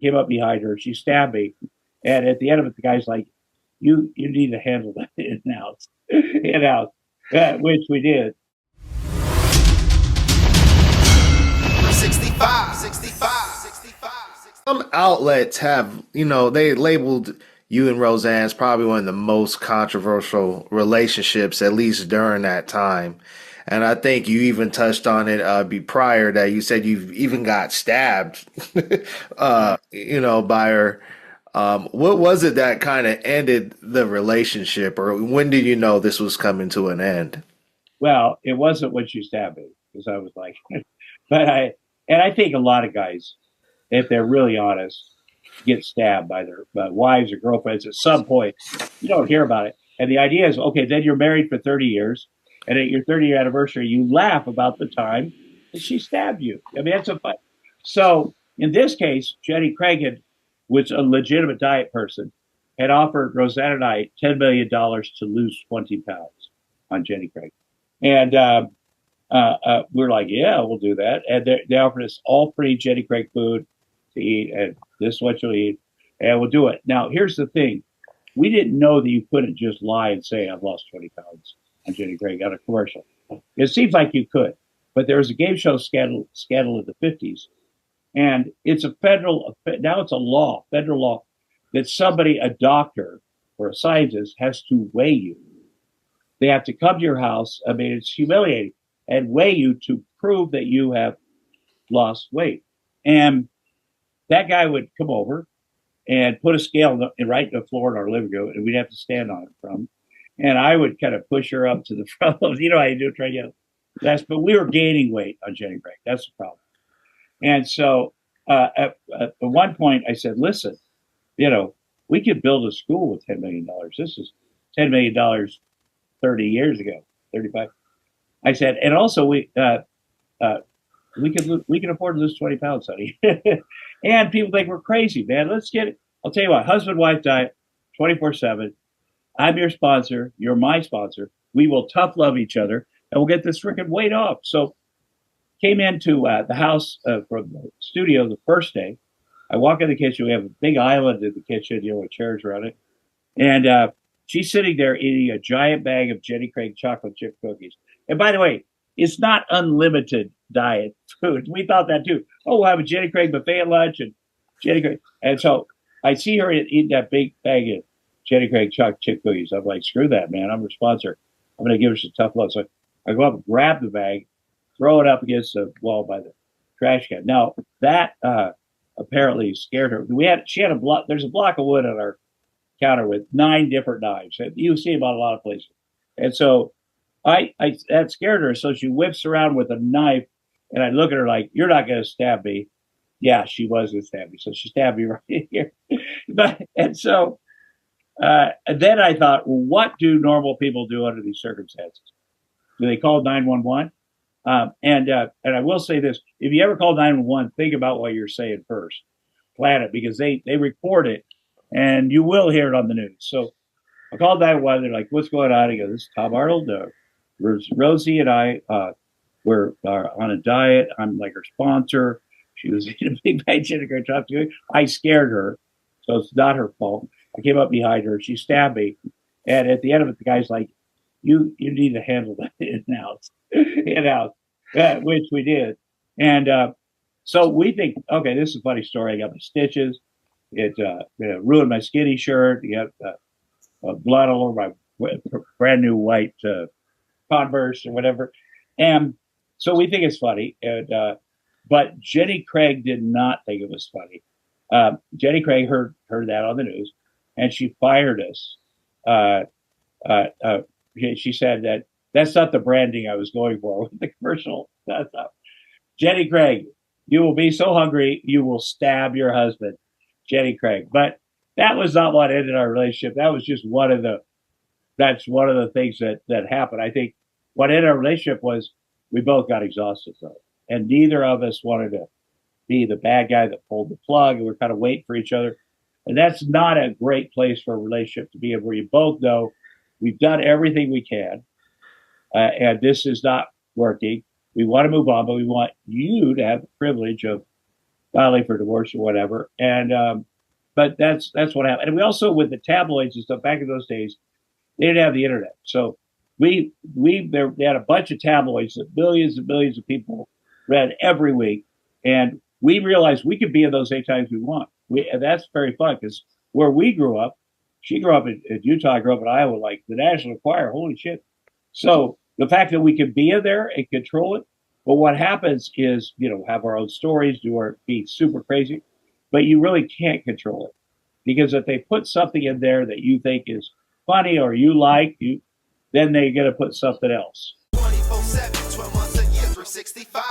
came up behind her. She stabbed me. And at the end of it, the guy's like, you need to handle that in house, in house, which we did. 65, 65, 65. Some outlets have, they labeled you and Roseanne as probably one of the most controversial relationships, at least during that time. And I think you even touched on it prior that you said you've even got stabbed, by her. What was it that kind of ended the relationship, or when did you know this was coming to an end? Well, it wasn't when she stabbed me because I was like, but I think a lot of guys, if they're really honest, get stabbed by their wives or girlfriends at some point. You don't hear about it. And the idea is, okay, then you're married for 30 years. And at your 30-year anniversary, you laugh about the time that she stabbed you. I mean, that's a fun. So in this case, Jenny Craig was a legitimate diet person, had offered Roseanne and I $10 million to lose 20 pounds on Jenny Craig. And we're like, yeah, we'll do that. And they offered us all free Jenny Craig food to eat, and this is what you'll eat, and we'll do it. Now, here's the thing. We didn't know that you couldn't just lie and say, I've lost 20 pounds on Jenny Craig on a commercial. It seems like you could, but there was a game show scandal in the 50s, and it's now it's a law, federal law, that somebody, a doctor or a scientist, has to weigh you. They have to come to your house. I mean, it's humiliating, and weigh you to prove that you have lost weight. And that guy would come over and put a scale right in the floor in our living room, and we'd have to stand on it from. And I would kind of push her up to the front. You know how you do, try to get less. But we were gaining weight on Jenny Craig. That's the problem. And so at one point, I said, listen, we could build a school with $10 million. This is $10 million 30 years ago, 35. I said, and also we can afford to lose 20 pounds, honey. And people think we're crazy, man. Let's get it. I'll tell you what, husband, wife diet, 24/7. I'm your sponsor. You're my sponsor. We will tough love each other and we'll get this freaking weight off. So came into the house from the studio the first day. I walk in the kitchen. We have a big island in the kitchen, with chairs around it. And she's sitting there eating a giant bag of Jenny Craig chocolate chip cookies. And by the way, it's not unlimited diet food. We thought that too. Oh, we'll have a Jenny Craig buffet at lunch and Jenny Craig. And so I see her eating that big bag of Jenny Craig chocolate chip cookies. I'm like, screw that, man. I'm her sponsor. I'm going to give her some tough love. So I go up and grab the bag, throw it up against the wall by the trash can. Now that apparently scared her. She had a block. There's a block of wood on our counter with 9 different knives. You see them on a lot of places. And so I that scared her. So she whips around with a knife, and I look at her like, "You're not going to stab me." Yeah, she was going to stab me. So she stabbed me right here. And so and then I thought, well, what do normal people do under these circumstances? Do they call 911? And I will say this: if you ever call 911, think about what you're saying first. Plan it, because they record it, and you will hear it on the news. So I called 911. They're like, "What's going on?" I go, "This is Tom Arnold. Rosie and I were on a diet. I'm like her sponsor. She was eating a big bag of Jenny chocolate. I scared her, so it's not her fault. I came up behind her. She stabbed me, and at the end of it, the guy's like, "You need to handle that in house, in house," which we did. And so we think, okay, this is a funny story. I got my stitches. It ruined my skinny shirt. You got blood all over my brand new white Converse or whatever. And so we think it's funny. And but Jenny Craig did not think it was funny. Jenny Craig heard that on the news, and she fired us. She said that's not the branding I was going for with the commercial. That's not. Jenny Craig, you will be so hungry you will stab your husband, Jenny Craig. But that was not what ended our relationship. That was just one of the things that happened. I think what ended our relationship was we both got exhausted though, and neither of us wanted to be the bad guy that pulled the plug, and we're kind of waiting for each other. And that's not a great place for a relationship to be in, where you both know we've done everything we can, and this is not working. We want to move on, but we want you to have the privilege of filing for divorce or whatever. And but that's what happened. And we also, with the tabloids and stuff back in those days, they didn't have the internet, so they had a bunch of tabloids that millions and millions of people read every week, and we realized we could be in those anytime we want. And that's very fun because where we grew up, she grew up in Utah, I grew up in Iowa, like the National Enquirer, holy shit. So the fact that we could be in there and control it, but what happens is, have our own stories, be super crazy, but you really can't control it because if they put something in there that you think is funny or you like, then they're going to put something else. 24/7, 12 months a year, 365.